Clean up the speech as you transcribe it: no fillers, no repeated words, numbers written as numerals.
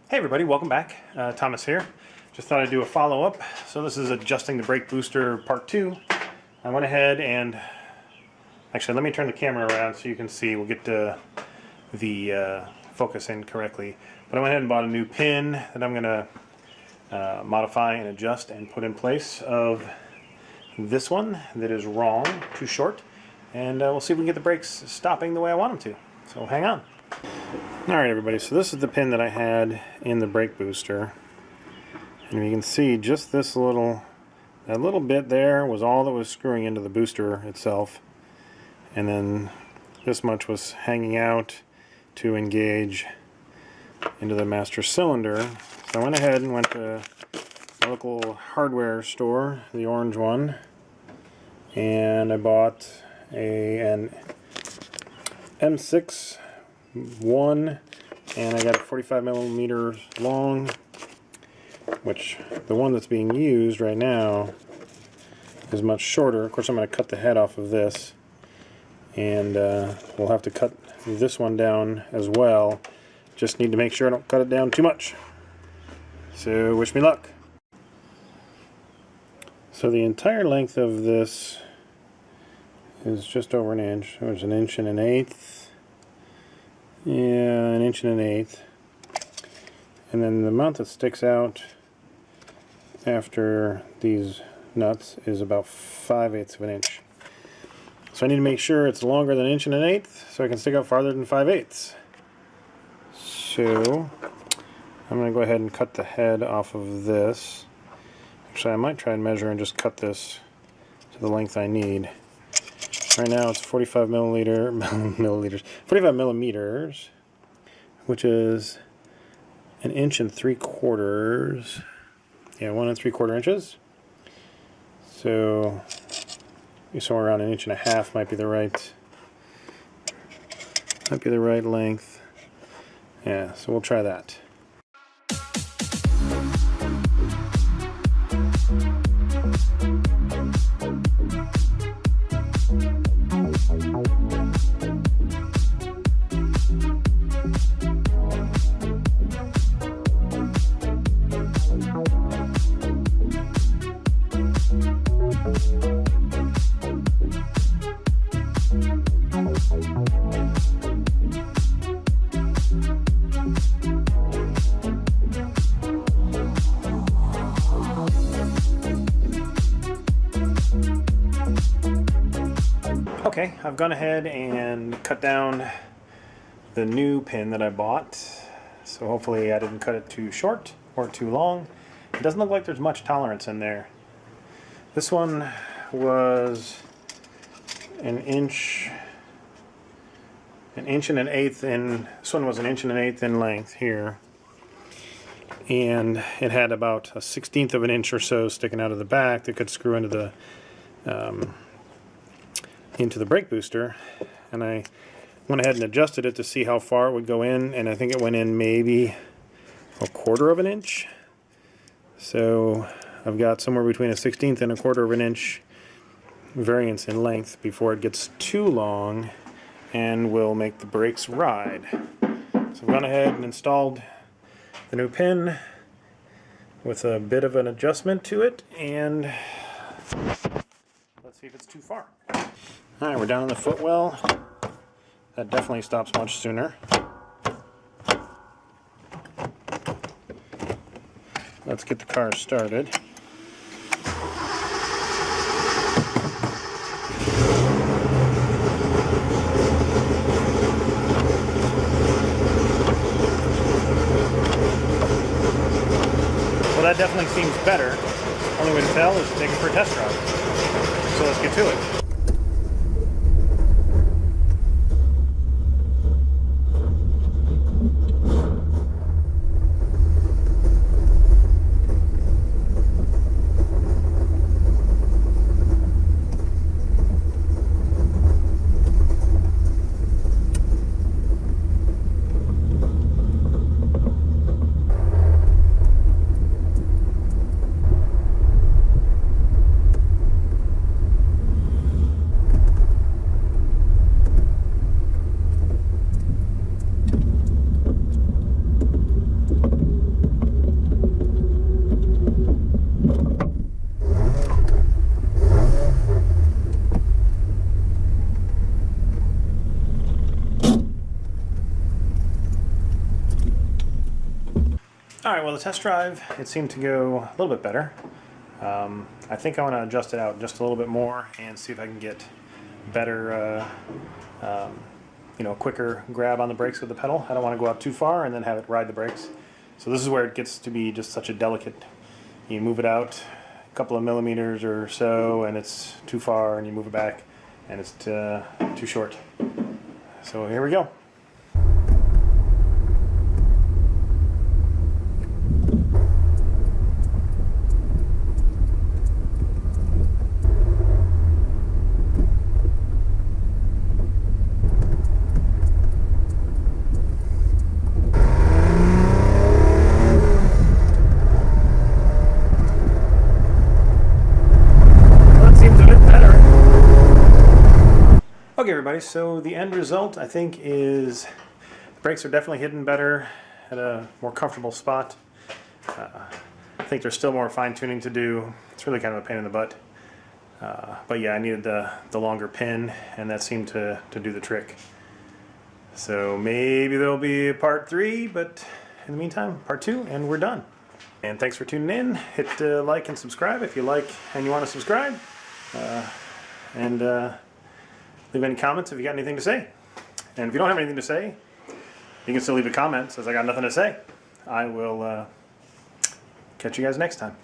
Hey everybody, welcome back. Thomas here. Just thought I'd do a follow-up. So this is adjusting the brake booster part 2. I went ahead and actually let me turn the camera around so you can see. We'll get the focus in correctly. But I went ahead and bought a new pin that I'm going to modify and adjust and put in place of this one that is wrong, too short. And we'll see if we can get the brakes stopping the way I want them to. So hang on. Alright everybody, so this is the pin that I had in the brake booster, and you can see just this little bit there was all that was screwing into the booster itself, and then this much was hanging out to engage into the master cylinder. So I went ahead and went to a local hardware store, the orange one, and I bought an M6 one, and I got it 45 millimeters long, which the one that's being used right now is much shorter. Of course, I'm going to cut the head off of this, and we'll have to cut this one down as well. Just need to make sure I don't cut it down too much. So wish me luck. So the entire length of this is just over an inch. It was an inch and an eighth. Yeah, an inch and an eighth. And then the amount that sticks out after these nuts is about 5/8 of an inch. So I need to make sure it's longer than an inch and an eighth so I can stick out farther than 5/8. So I'm going to go ahead and cut the head off of this. Actually, I might try and measure and just cut this to the length I need. Right now it's 45 milliliters, 45 millimeters, which is an inch and 3/4. Yeah, 1 3/4 inches. So somewhere around an inch and a half might be the right length. Yeah, so we'll try that. Okay, I've gone ahead and cut down the new pin that I bought, so hopefully I didn't cut it too short or too long. It doesn't look like there's much tolerance in there. This one was an inch and an eighth in, this one was an inch and an eighth in length here, and it had about a 1/16 of an inch or so sticking out of the back that could screw into the brake booster, and I went ahead and adjusted it to see how far it would go in, and I think it went in maybe 1/4 of an inch. So I've got somewhere between a 1/16 and 1/4 of an inch variance in length before it gets too long and will make the brakes ride. So I've gone ahead and installed the new pin with a bit of an adjustment to it, and let's see if it's too far. Alright, we're down on the footwell. That definitely stops much sooner. Let's get the car started. Well, that definitely seems better. Only way to tell is to take it for a test drive. So let's get to it. Alright, well the test drive, it seemed to go a little bit better. I think I want to adjust it out just a little bit more and see if I can get better, quicker grab on the brakes with the pedal. I don't want to go out too far and then have it ride the brakes. So this is where it gets to be just such a delicate, you move it out a couple of millimeters or so and it's too far, and you move it back and it's too short. So here we go. Okay everybody, so the end result I think is the brakes are definitely hitting better at a more comfortable spot. I think there's still more fine-tuning to do. It's really kind of a pain in the butt. But yeah, I needed the longer pin, and that seemed to do the trick. So maybe there'll be a part 3, but in the meantime, part 2, and we're done. And thanks for tuning in. Hit like and subscribe if you like and you want to subscribe. Leave any comments if you got anything to say. And if you don't have anything to say, you can still leave a comment. Says I got nothing to say. I will catch you guys next time.